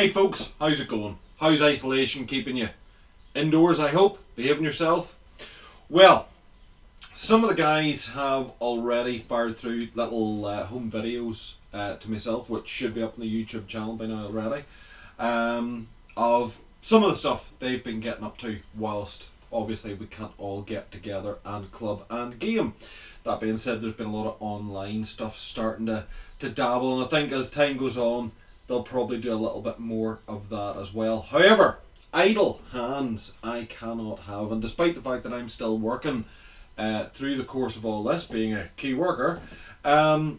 Hey folks, how's it going? How's isolation keeping you? Indoors, I hope? Behaving yourself? Well, some of the guys have already fired through little home videos to myself, which should be up on the YouTube channel by now already, of some of the stuff they've been getting up to whilst obviously we can't all get together and club and game. That being said, there's been a lot of online stuff starting to dabble, and I think as time goes on they'll probably do a little bit more of that as well. However, idle hands I cannot have, and despite the fact that I'm still working through the course of all this, being a key worker, I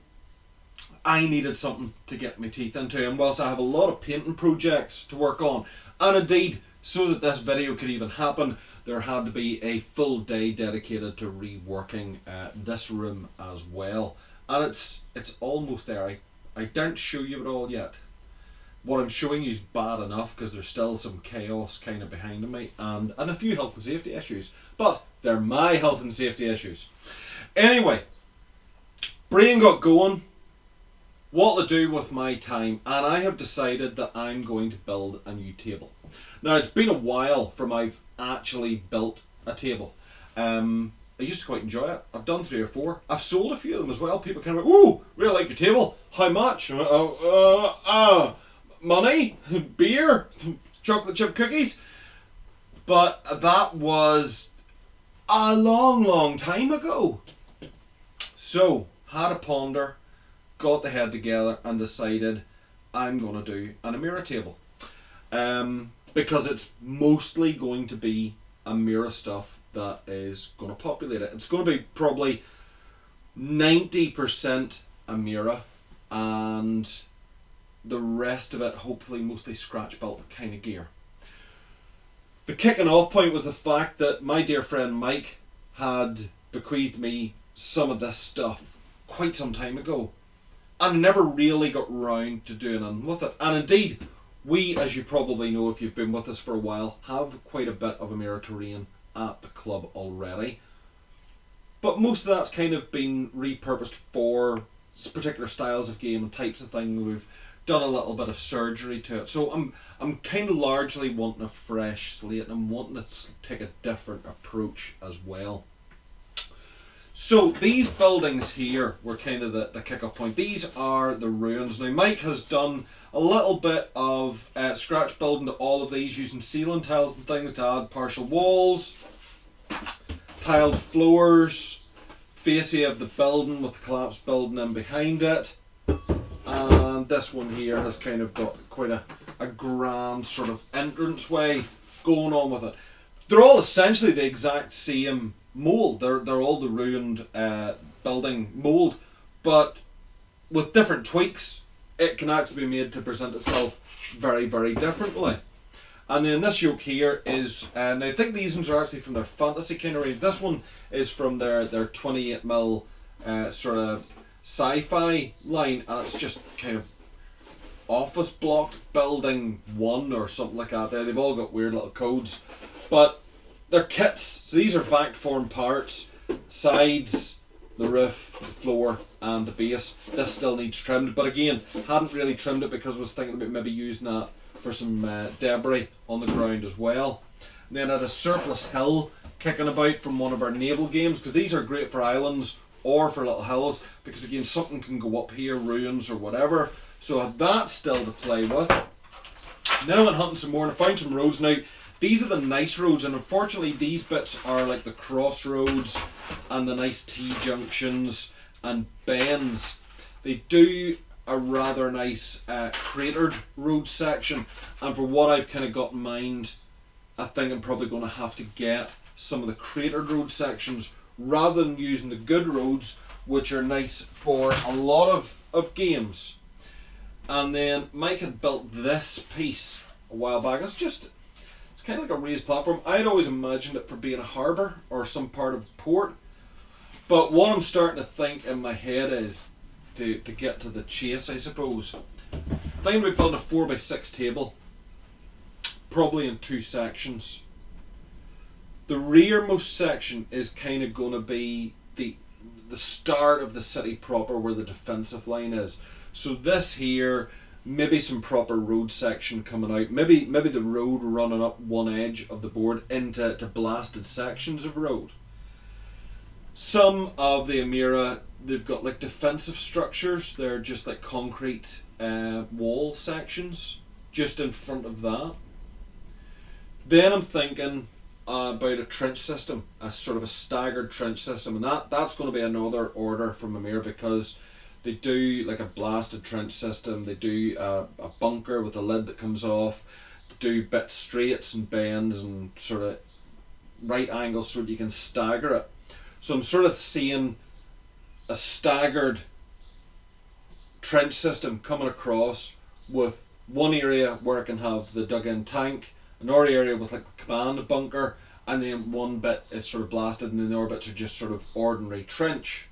needed something to get my teeth into, and whilst I have a lot of painting projects to work on, and indeed so that this video could even happen, there had to be a full day dedicated to reworking this room as well, and it's almost there. I don't show you it all yet. What I'm showing you is bad enough because there's still some chaos kind of behind me and a few health and safety issues, but they're my health and safety issues. Anyway, brain got going, what to do with my time, and I have decided that I'm going to build a new table. Now, it's been a while from I've actually built a table. I used to quite enjoy it. I've done 3 or 4. I've sold a few of them as well. People kind of like, ooh, really like your table. How much? Money, beer, chocolate chip cookies. But that was a long time ago. So, had a ponder, got the head together and decided I'm going to do an Amera table. Because it's mostly going to be Amera stuff that is going to populate it. It's going to be probably 90% Amera and the rest of it hopefully mostly scratch built kind of gear. The kicking off point was the fact that my dear friend Mike had bequeathed me some of this stuff quite some time ago, and I never really got round to doing anything with it. And indeed, we, as you probably know if you've been with us for a while, have quite a bit of Amera terrain at the club already, but most of that's kind of been repurposed for particular styles of game and types of thing. We've done a little bit of surgery to it, so I'm kind of largely wanting a fresh slate, and I'm wanting to take a different approach as well. So these buildings here were kind of the kick-off point. These are the ruins. Now Mike has done a little bit of scratch building to all of these using ceiling tiles and things to add partial walls, tiled floors, fascia of the building with the collapsed building in behind it. And this one here has kind of got quite a grand sort of entrance way going on with it. They're all essentially the exact same mould. They're all the ruined building mould, but with different tweaks it can actually be made to present itself very differently. And then this yoke here is, and I think these ones are actually from their fantasy kind of range. This one is from their 28mm sort of Sci-fi line, and it's just kind of office block building 1 or something like that. They've all got weird little codes, but they're kits. So these are vac form parts, sides, the roof, the floor and the base. This still needs trimmed, but again, hadn't really trimmed it because I was thinking about maybe using that for some debris on the ground as well. And then I had a surplus hill kicking about from one of our naval games, because these are great for islands or for little hills, because again something can go up here, ruins or whatever. So I had that still to play with. And then I went hunting some more and I found some roads. Now these are the nice roads, and unfortunately these bits are like the crossroads and the nice T-junctions and bends. They do a rather nice cratered road section, and for what I've kind of got in mind, I think I'm probably going to have to get some of the cratered road sections rather than using the good roads, which are nice for a lot of games. And then Mike had built this piece a while back. It's kind of like a raised platform. I'd always imagined it for being a harbour or some part of port, but what I'm starting to think in my head is to get to the chase, I suppose. I'm thinking about building a 4x6 table, probably in 2 sections. The rearmost section is kind of going to be the start of the city proper, where the defensive line is. So this here maybe some proper road section coming out, maybe the road running up one edge of the board into blasted sections of road. Some of the Amera, they've got like defensive structures. They're just like concrete wall sections just in front of that. Then I'm thinking about a trench system, a sort of a staggered trench system, and that's going to be another order from Amera, because they do like a blasted trench system. They do a bunker with a lid that comes off. They do bit straights and bends and sort of right angles so that you can stagger it. So I'm sort of seeing a staggered trench system coming across with one area where I can have the dug-in tank, another area with like the command bunker, and then one bit is sort of blasted, and then the other bits are just sort of ordinary trench.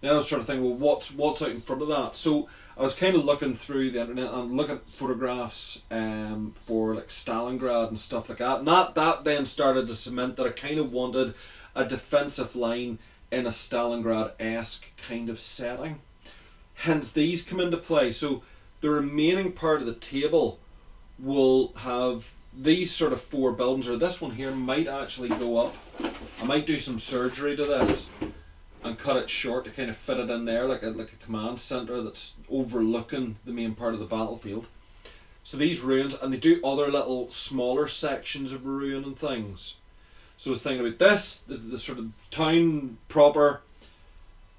Then I was sort of thinking, well, what's out in front of that? So I was kind of looking through the internet and looking at photographs for like Stalingrad and stuff like that. And that then started to cement that I kind of wanted a defensive line in a Stalingrad-esque kind of setting. Hence these come into play. So the remaining part of the table will have these sort of four buildings, or this one here might actually go up. I might do some surgery to this and cut it short to kind of fit it in there like a command centre that's overlooking the main part of the battlefield. So these ruins, and they do other little smaller sections of ruin and things. So I was thinking about this sort of town proper,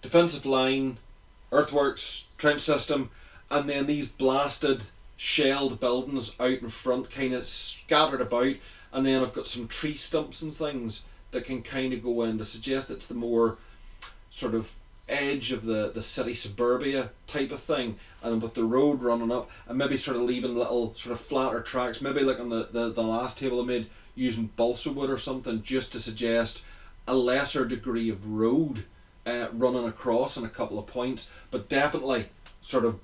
defensive line, earthworks, trench system, and then these blasted, shelled buildings out in front, kind of scattered about, and then I've got some tree stumps and things that can kind of go in to suggest it's the more sort of edge of the city suburbia type of thing, and with the road running up, and maybe sort of leaving little sort of flatter tracks, maybe like on the last table I made, using balsa wood or something, just to suggest a lesser degree of road running across in a couple of points, but definitely sort of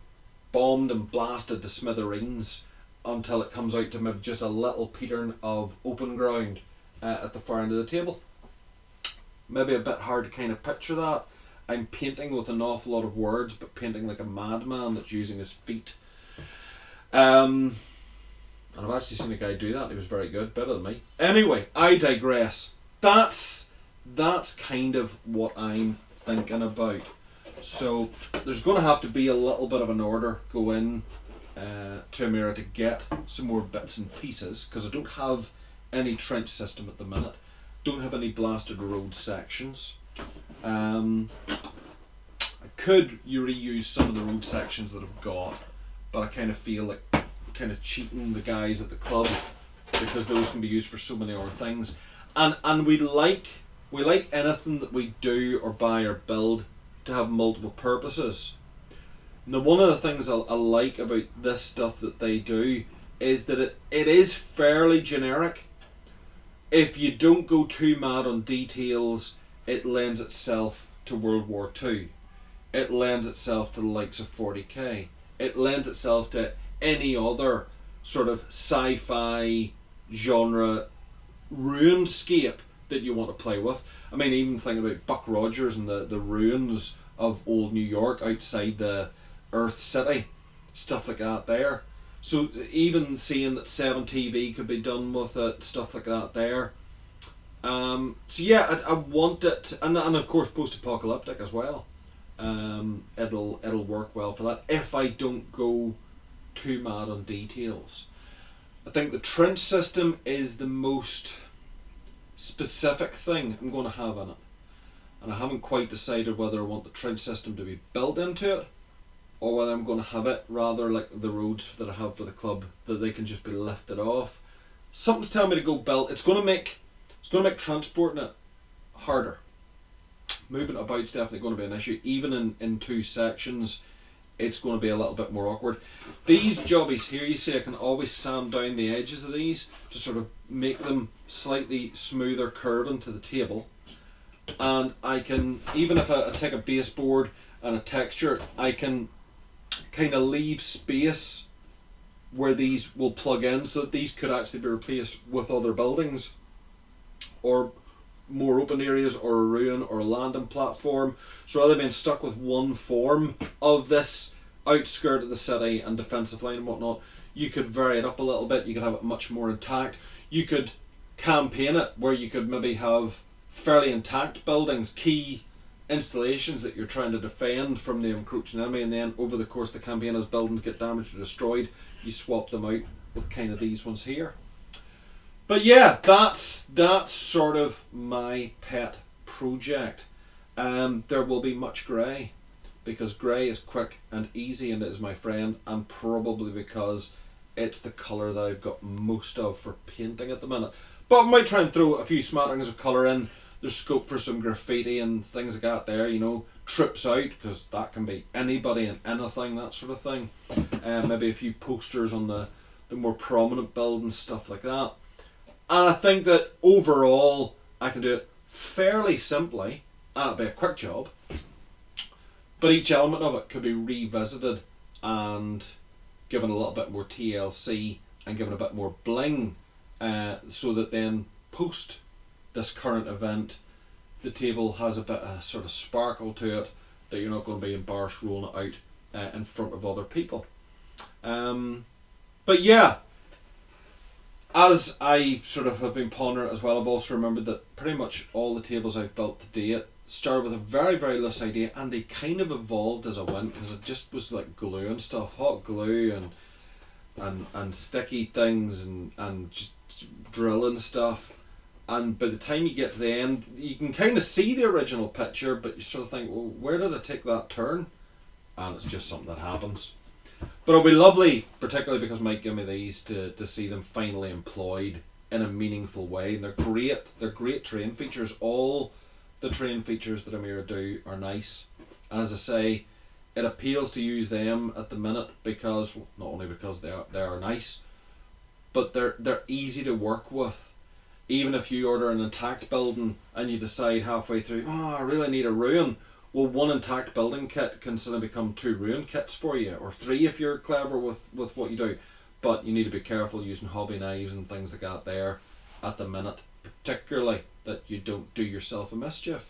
bombed and blasted to smithereens until it comes out to maybe just a little pattern of open ground at the far end of the table. Maybe a bit hard to kind of picture that. I'm painting with an awful lot of words, but painting like a madman that's using his feet. And I've actually seen a guy do that. He was very good, better than me. Anyway, I digress. That's kind of what I'm thinking about. So there's going to have to be a little bit of an order go in to Amera to get some more bits and pieces, because I don't have any trench system at the minute. Don't have any blasted road sections. I could reuse some of the road sections that I've got, but I kind of feel like kind of cheating the guys at the club, because those can be used for so many other things. And we like anything that we do or buy or build to have multiple purposes. Now, one of the things I like about this stuff that they do is that it is fairly generic. If you don't go too mad on details, it lends itself to World War II. It lends itself to the likes of 40k. It lends itself to any other sort of sci-fi genre ruinscape that you want to play with. I mean, even thinking about Buck Rogers and the ruins of old New York outside the Earth City, stuff like that there. So even seeing that 7TV could be done with it, stuff like that there. So yeah, I want it, and of course post-apocalyptic as well. It'll work well for that if I don't go too mad on details. I think the trench system is the most specific thing I'm going to have in it, and I haven't quite decided whether I want the trench system to be built into it, or whether I'm going to have it rather like the roads that I have for the club, that they can just be lifted off. Something's telling me to go build. It's going to make transporting it harder. Moving it about is definitely going to be an issue. Even in two sections, it's going to be a little bit more awkward. These jobbies here, you see I can always sand down the edges of these to sort of make them slightly smoother curving to the table. And I can, even if I take a baseboard and a texture, I can kind of leave space where these will plug in, so that these could actually be replaced with other buildings or more open areas or a ruin or a landing platform. So rather than being stuck with one form of this outskirt of the city and defensive line and whatnot. You could vary it up a little bit. You could have it much more intact. You could campaign it where you could maybe have fairly intact buildings, key installations that you're trying to defend from the encroaching enemy, and then over the course of the campaign, as buildings get damaged or destroyed, you swap them out with kind of these ones here. But yeah, that's sort of my pet project. There will be much grey, because grey is quick and easy and it is my friend, and probably because it's the colour that I've got most of for painting at the minute. But I might try and throw a few smatterings of colour in. There's scope for some graffiti and things like that there, you know, trips out, because that can be anybody and anything, that sort of thing. Maybe a few posters on the more prominent buildings, stuff like that. And I think that overall I can do it fairly simply, and it'll be a quick job, but each element of it could be revisited and given a little bit more TLC and given a bit more bling, so that then post this current event, the table has a bit of sort of sparkle to it, that you're not going to be embarrassed rolling it out in front of other people. But yeah, as I sort of have been pondering it as well, I've also remembered that pretty much all the tables I've built to date started with a very, very loose idea, and they kind of evolved as I went, because it just was like glue and stuff, hot glue and sticky things and just drilling stuff. And by the time you get to the end, you can kind of see the original picture, but you sort of think, well, where did I take that turn? And it's just something that happens. But it'll be lovely, particularly because Mike gave me these, to see them finally employed in a meaningful way. And they're great. They're great terrain features. All the terrain features that Amera do are nice. And as I say, it appeals to use them at the minute because, well, not only because they are nice, but they're easy to work with. Even if you order an intact building and you decide halfway through, oh, I really need a ruin. Well, one intact building kit can suddenly become 2 ruin kits for you, or 3 if you're clever with what you do. But you need to be careful using hobby knives and things like that there at the minute, particularly that you don't do yourself a mischief.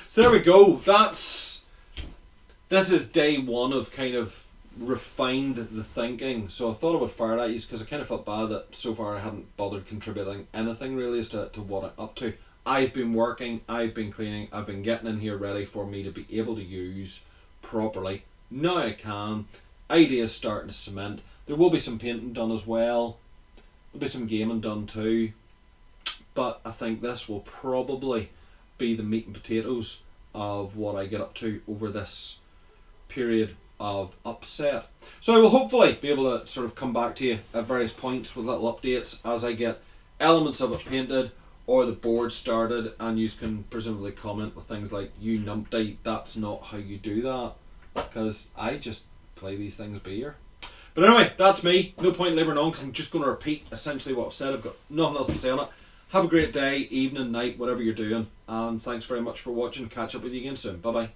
So there we go. This is day 1 of kind of refined the thinking. So I thought I would fire at you because I kind of felt bad that so far I hadn't bothered contributing anything really as to what I'm up to. I've been working, I've been cleaning, I've been getting in here ready for me to be able to use properly. Now I can. Ideas starting to cement. There will be some painting done as well. There'll be some gaming done too. But I think this will probably be the meat and potatoes of what I get up to over this period of upset. So I will hopefully be able to sort of come back to you at various points with little updates as I get elements of it painted or the board started, and you can presumably comment with things like, you numpty, that's not how you do that, because I just play these things by ear. But anyway, that's me. No point labouring on because I'm just going to repeat essentially what I've said. I've got nothing else to say on it. Have a great day, evening, night, whatever you're doing, and thanks very much for watching. Catch up with you again soon. Bye bye.